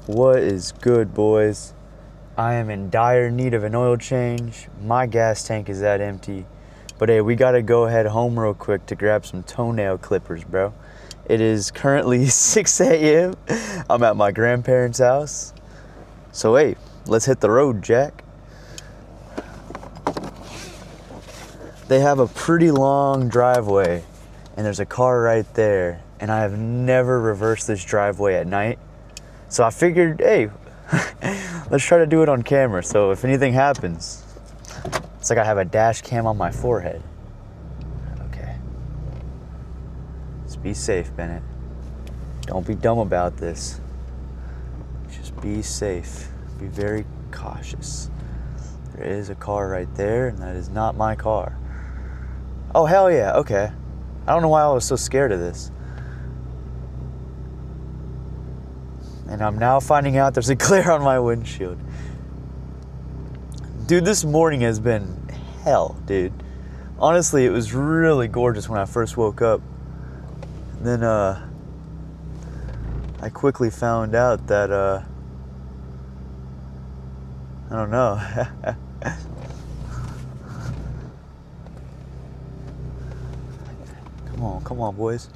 What is good, boys? I am in dire need of an oil change. My gas tank is that empty. But hey, we gotta go head home real quick to grab some toenail clippers, bro. It is currently 6 a.m. I'm at my grandparents' house. So hey, let's hit the road, Jack. They have a pretty long driveway, and there's a car right there. And I have never reversed this driveway at night. So I figured, hey, let's try to do it on camera. So if anything happens, it's like I have a dash cam on my forehead. Okay. Just be safe, Bennett. Don't be dumb about this. Just be safe. Be very cautious. There is a car right there, and that is not my car. Oh, hell yeah, okay. I don't know why I was so scared of this. And I'm now finding out there's a glare on my windshield. Dude, this morning has been hell, dude. Honestly, it was really gorgeous when I first woke up. And then I quickly found out that I don't know. Come on, boys.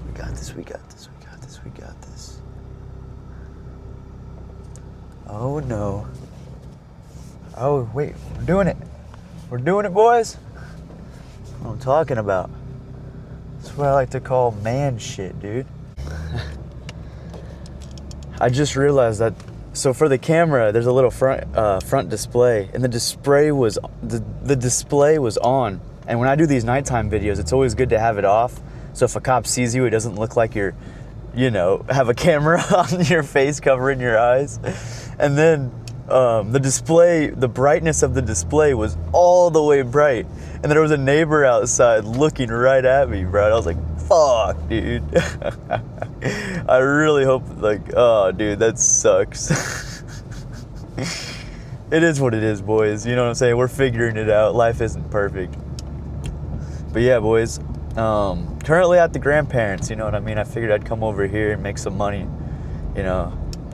We got this, we got this, we got this, we got this. Oh no. Oh wait, we're doing it. We're doing it, boys. That's what I'm talking about. That's what I like to call man shit, dude. I just realized that, so for the camera, there's a little front display, and the display was on. And when I do these nighttime videos, it's always good to have it off. So if a cop sees you, it doesn't look like you're, have a camera on your face covering your eyes. And then the brightness of the display was all the way bright. And there was a neighbor outside looking right at me, bro. And I was like, fuck, dude. I really hope, oh, dude, that sucks. It is what it is, boys. You know what I'm saying? We're figuring it out. Life isn't perfect. But yeah, boys, currently at the grandparents', you know what I mean? I figured I'd come over here and make some money,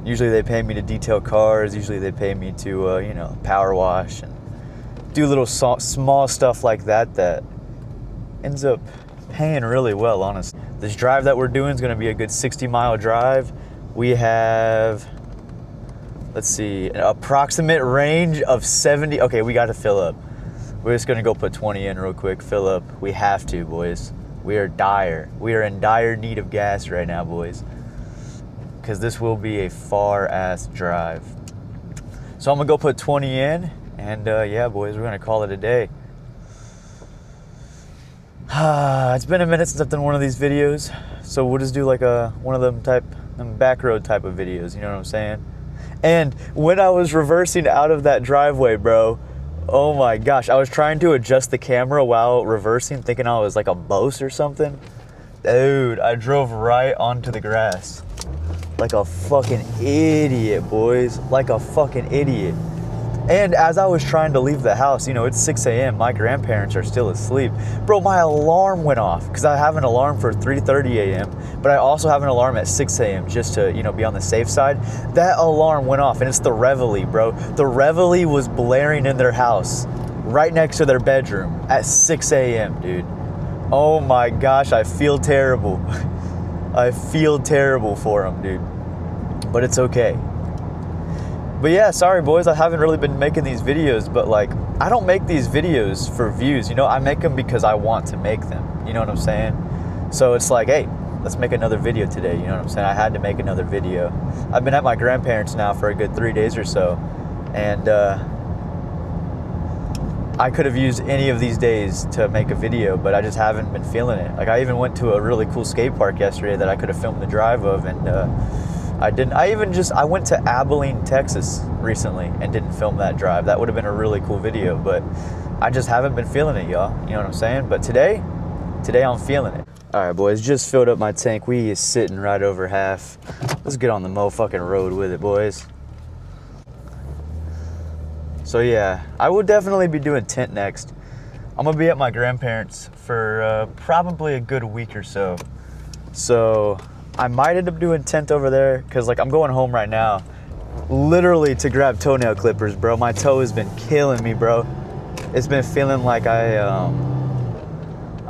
Usually they pay me to detail cars. Usually they pay me to, power wash and do little small stuff like that ends up paying really well, honestly. This drive that we're doing is going to be a good 60-mile drive. We have, let's see, an approximate range of 70. Okay, we got to fill up. We're just going to go put 20 in real quick, fill up. We have to, boys. We are in dire need of gas right now, boys. Because this will be a far-ass drive. So I'm going to go put 20 in, and yeah, boys, we're going to call it a day. It's been a minute since I've done one of these videos, so we'll just do like one of them back road type of videos, you know what I'm saying? And when I was reversing out of that driveway, bro, oh my gosh, I was trying to adjust the camera while reversing, thinking I was like a Bose or something. Dude, I drove right onto the grass. Like a fucking idiot, boys. Like a fucking idiot. And as I was trying to leave the house, it's 6 a.m. My grandparents are still asleep. Bro, my alarm went off because I have an alarm for 3:30 a.m. But I also have an alarm at 6 a.m. just to, be on the safe side. That alarm went off, and it's the Reveille, bro. The Reveille was blaring in their house right next to their bedroom at 6 a.m., dude. Oh my gosh, I feel terrible. I feel terrible for them, dude. But it's okay. But yeah, sorry, boys. I haven't really been making these videos, but I don't make these videos for views. I make them because I want to make them. You know what I'm saying? So it's like, hey, let's make another video today. You know what I'm saying? I had to make another video. I've been at my grandparents' now for a good 3 days or so. And I could have used any of these days to make a video, but I just haven't been feeling it. I even went to a really cool skate park yesterday that I could have filmed the drive of, and I didn't. I went to Abilene, Texas recently and didn't film that drive. That would have been a really cool video, but I just haven't been feeling it, y'all. You know what I'm saying? But today I'm feeling it. All right, boys, just filled up my tank. We is sitting right over half. Let's get on the motherfucking road with it, boys. So yeah, I will definitely be doing tent next. I'm gonna be at my grandparents for probably a good week or so. So I might end up doing 10th over there because like I'm going home right now literally to grab toenail clippers, bro. My toe has been killing me, bro. It's been feeling like I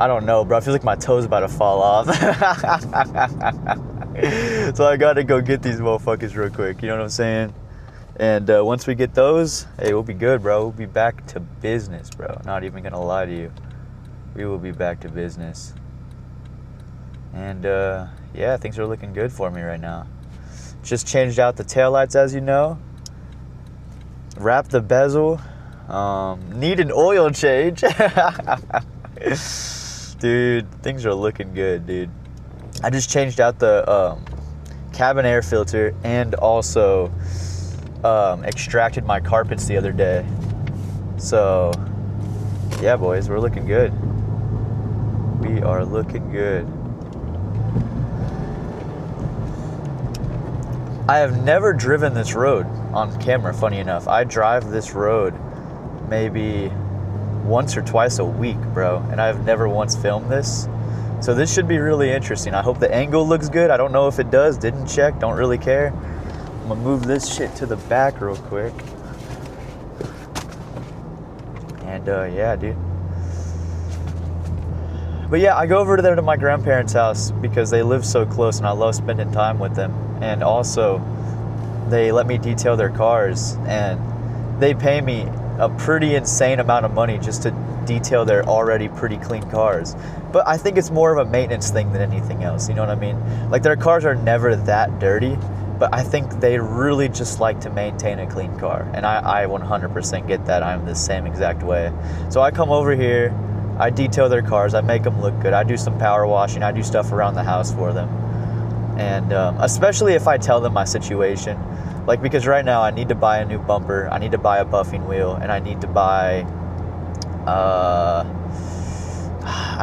don't know, bro. I feel like my toe's about to fall off. So I gotta go get these motherfuckers real quick, you know what I'm saying? And once we get those, hey, we'll be good, bro. We'll be back to business, bro. Not even gonna lie to you. We will be back to business. And yeah, things are looking good for me right now. Just changed out the taillights, as you know. Wrapped the bezel. Need an oil change. Dude, things are looking good, dude. I just changed out the cabin air filter and also extracted my carpets the other day. So, yeah, boys, we're looking good. We are looking good. I have never driven this road on camera, funny enough. I drive this road maybe once or twice a week, bro, and I've never once filmed this. So this should be really interesting. I hope the angle looks good. I don't know if it does. Didn't check. Don't really care. I'm gonna move this shit to the back real quick. And yeah, dude. But yeah, I go over there to my grandparents' house because they live so close and I love spending time with them. And also, they let me detail their cars and they pay me a pretty insane amount of money just to detail their already pretty clean cars. But I think it's more of a maintenance thing than anything else, you know what I mean? Like their cars are never that dirty, but I think they really just like to maintain a clean car. And I 100% get that. I'm the same exact way. So I come over here, I detail their cars, I make them look good, I do some power washing, I do stuff around the house for them. And especially if I tell them my situation, like because right now I need to buy a new bumper, I need to buy a buffing wheel, and I need to buy, I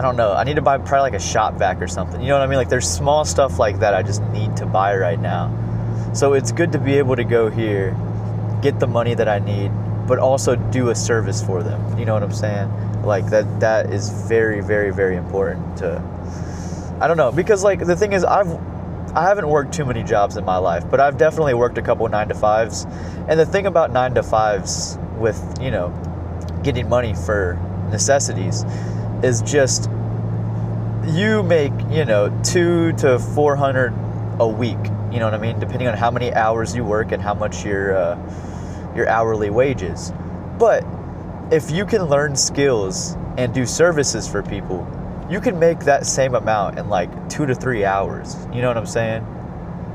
don't know, I need to buy probably like a shop vac or something. You know what I mean? Like there's small stuff like that I just need to buy right now. So it's good to be able to go here, get the money that I need, but also do a service for them. You know what I'm saying? Like that is very, very, very important to, I don't know, because like the thing is I haven't worked too many jobs in my life, but I've definitely worked a couple 9-to-5s. And the thing about 9-to-5s with, you know, getting money for necessities is just you make, you know, $200 to $400 a week, you know what I mean, depending on how many hours you work and how much your hourly wage is. But if you can learn skills and do services for people, you can make that same amount in like 2 to 3 hours. You know what I'm saying?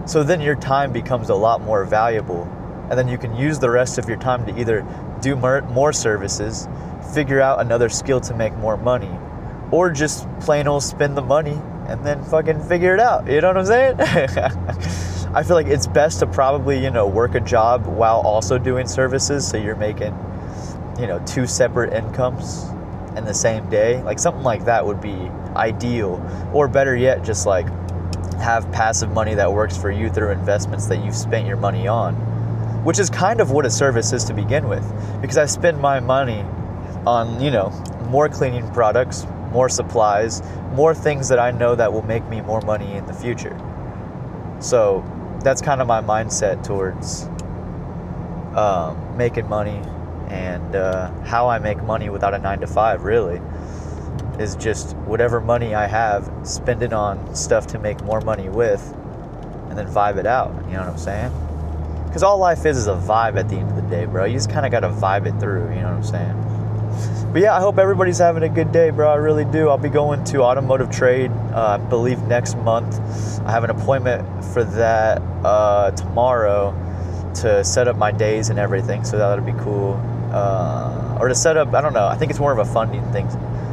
So then your time becomes a lot more valuable, and then you can use the rest of your time to either do more services, figure out another skill to make more money, or just plain old spend the money and then fucking figure it out. You know what I'm saying? I feel like it's best to probably, you know, work a job while also doing services, so you're making, you know, 2 separate incomes in the same day. Like something like that would be ideal. Or better yet, just like have passive money that works for you through investments that you've spent your money on, which is kind of what a service is to begin with, because I spend my money on, you know, more cleaning products, more supplies, more things that I know that will make me more money in the future. So that's kind of my mindset towards making money. And how I make money without a 9-to-5 really is just whatever money I have, spend it on stuff to make more money with, and then vibe it out. You know what I'm saying? Because all life is a vibe at the end of the day, bro. You just kind of got to vibe it through. You know what I'm saying? But yeah, I hope everybody's having a good day, bro. I really do. I'll be going to automotive trade, I believe next month. I have an appointment for that tomorrow to set up my days and everything. So that'll be cool. Or to set up, I don't know, I think it's more of a funding thing.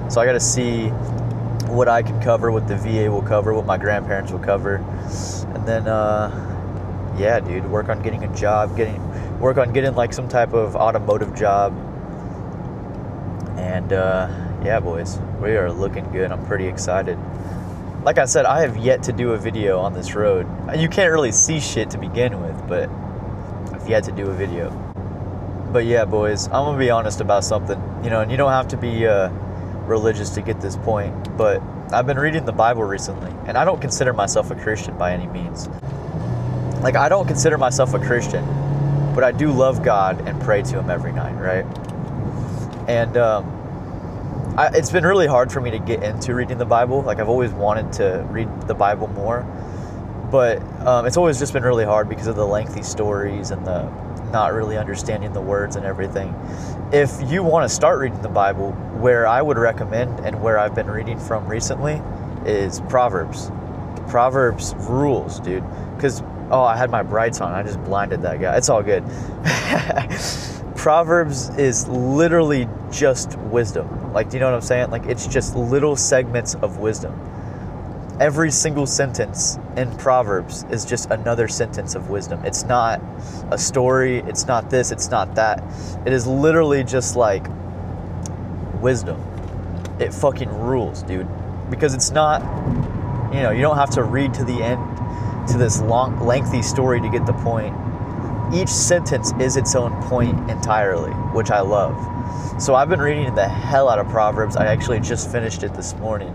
So I got to see what I can cover, what the VA will cover, what my grandparents will cover. And then, yeah, dude, work on getting a job, work on getting like some type of automotive job. And yeah, boys, we are looking good. I'm pretty excited. Like I said, I have yet to do a video on this road. You can't really see shit to begin with, but I've yet to do a video. But yeah, boys, I'm gonna be honest about something, you know, and you don't have to be religious to get this point, but I've been reading the Bible recently, and I don't consider myself a Christian by any means. Like, I don't consider myself a Christian, but I do love God and pray to Him every night, right? And it's been really hard for me to get into reading the Bible. Like, I've always wanted to read the Bible more, but it's always just been really hard because of the lengthy stories and the not really understanding the words and everything. If you want to start reading the Bible, where I would recommend and where I've been reading from recently is Proverbs. Proverbs rules, dude. Because, I had my brights on. I just blinded that guy. It's all good. Proverbs is literally just wisdom. Like, do you know what I'm saying? Like, it's just little segments of wisdom. Every single sentence in Proverbs is just another sentence of wisdom. It's not a story. It's not this. It's not that. It is literally just like wisdom. It fucking rules, dude. Because it's not, you don't have to read to the end to this long, lengthy story to get the point. Each sentence is its own point entirely, which I love. So I've been reading the hell out of Proverbs. I actually just finished it this morning.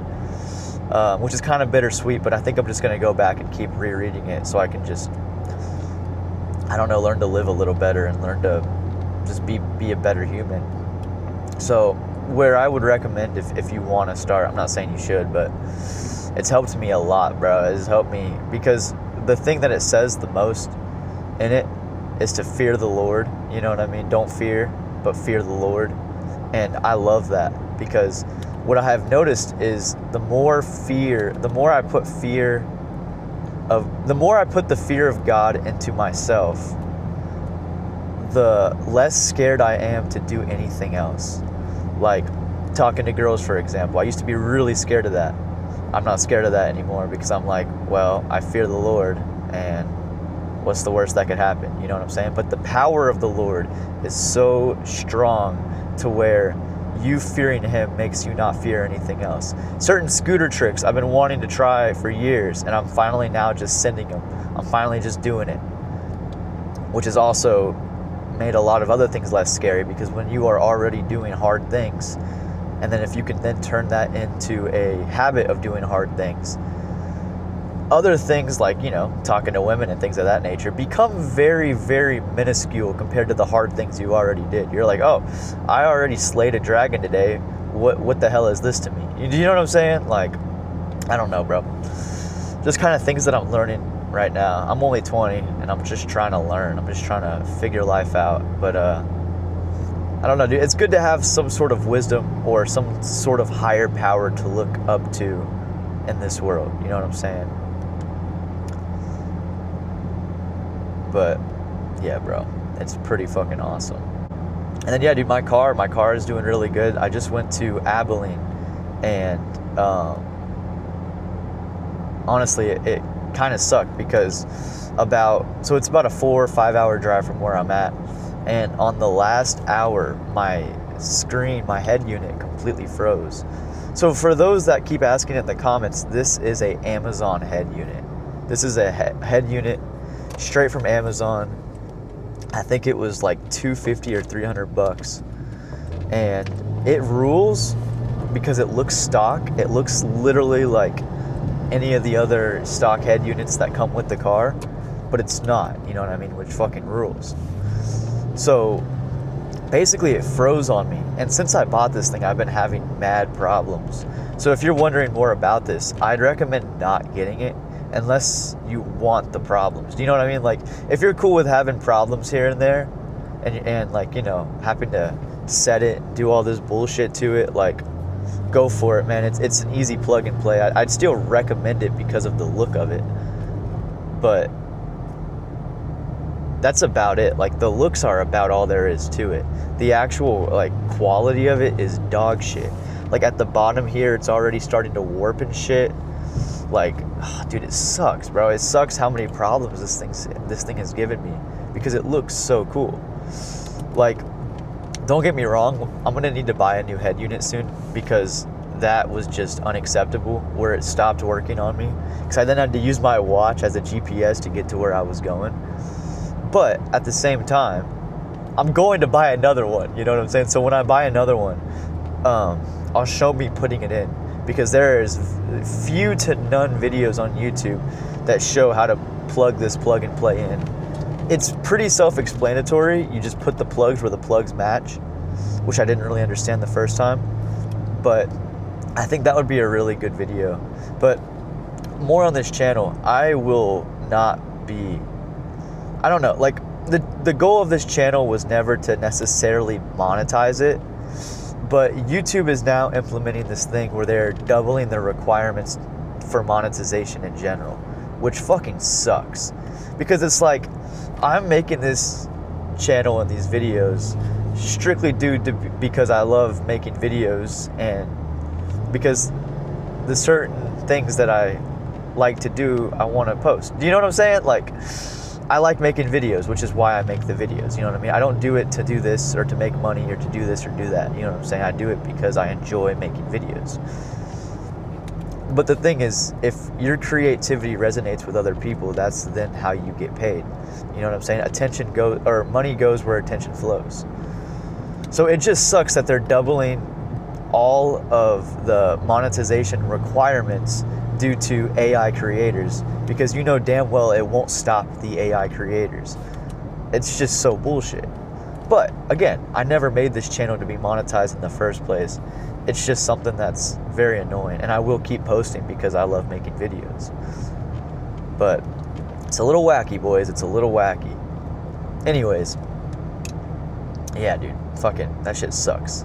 Which is kind of bittersweet, but I think I'm just going to go back and keep rereading it so I can just, learn to live a little better and learn to just be a better human. So where I would recommend if you want to start, I'm not saying you should, but it's helped me a lot, bro. It's helped me because the thing that it says the most in it is to fear the Lord. You know what I mean? Don't fear, but fear the Lord. And I love that because what I have noticed is the more I put the fear of God into myself, the less scared I am to do anything else. Like talking to girls, for example. I used to be really scared of that. I'm not scared of that anymore because I'm like, well, I fear the Lord, and what's the worst that could happen? You know what I'm saying? But the power of the Lord is so strong to where you fearing Him makes you not fear anything else. Certain scooter tricks I've been wanting to try for years, and I'm finally now just sending them. I'm finally just doing it, which has also made a lot of other things less scary because when you are already doing hard things, and then if you can then turn that into a habit of doing hard things, other things like, talking to women and things of that nature become very, very minuscule compared to the hard things you already did. You're like, oh, I already slayed a dragon today. What the hell is this to me? Do you know what I'm saying? Like, I don't know, bro. Just kind of things that I'm learning right now. I'm only 20 and I'm just trying to learn. I'm just trying to figure life out. But I don't know, dude. It's good to have some sort of wisdom or some sort of higher power to look up to in this world. You know what I'm saying? But yeah, bro, it's pretty fucking awesome. And then yeah, dude, my car is doing really good. I just went to Abilene, and honestly, it kind of sucked because it's about a 4 or 5 hour drive from where I'm at, and on the last hour, my head unit completely froze. So for those that keep asking in the comments, this is a Amazon head unit. This is a head unit straight from Amazon. I think it was like $250 or $300, and it rules because it looks stock. It looks literally like any of the other stock head units that come with the car, but it's not, you know what I mean, which fucking rules. So basically it froze on me, and since I bought this thing, I've been having mad problems. So if you're wondering more about this, I'd recommend not getting it unless you want the problems. Do you know what I mean? Like, if you're cool with having problems here and there, and like, having to set it, do all this bullshit to it, like, go for it, man. It's an easy plug and play. I'd still recommend it because of the look of it, but that's about it. Like, the looks are about all there is to it. The actual, like, quality of it is dog shit. Like, at the bottom here, it's already starting to warp and shit. Like, dude, it sucks, bro. It sucks how many problems this thing has given me because it looks so cool. Like, don't get me wrong, I'm gonna need to buy a new head unit soon because that was just unacceptable where it stopped working on me, because I then had to use my watch as a GPS to get to where I was going. But at the same time, I'm going to buy another one, you know what I'm saying? So when I buy another one, I'll show me putting it in, because there is few to none videos on YouTube that show how to plug this plug and play in. It's pretty self-explanatory. You just put the plugs where the plugs match, which I didn't really understand the first time, but I think that would be a really good video. But more on this channel, I will not be, I don't know, like the goal of this channel was never to necessarily monetize it, but YouTube is now implementing this thing where they're doubling the requirements for monetization in general, which fucking sucks. Because it's like, I'm making this channel and these videos strictly because I love making videos, and because the certain things that I like to do, I want to post. Do you know what I'm saying? Like, I like making videos, which is why I make the videos. You know what I mean? I don't do it to do this or to make money or to do this or do that. You know what I'm saying? I do it because I enjoy making videos. But the thing is, if your creativity resonates with other people, that's then how you get paid. You know what I'm saying? Attention goes, or money goes where attention flows. So it just sucks that they're doubling all of the monetization requirements due to AI creators, because you know damn well it won't stop the AI creators. It's just so bullshit. But again, I never made this channel to be monetized in the first place. It's just something that's very annoying, and I will keep posting because I love making videos. But it's a little wacky, boys. It's a little wacky. Anyways, yeah, dude, fucking, that shit sucks.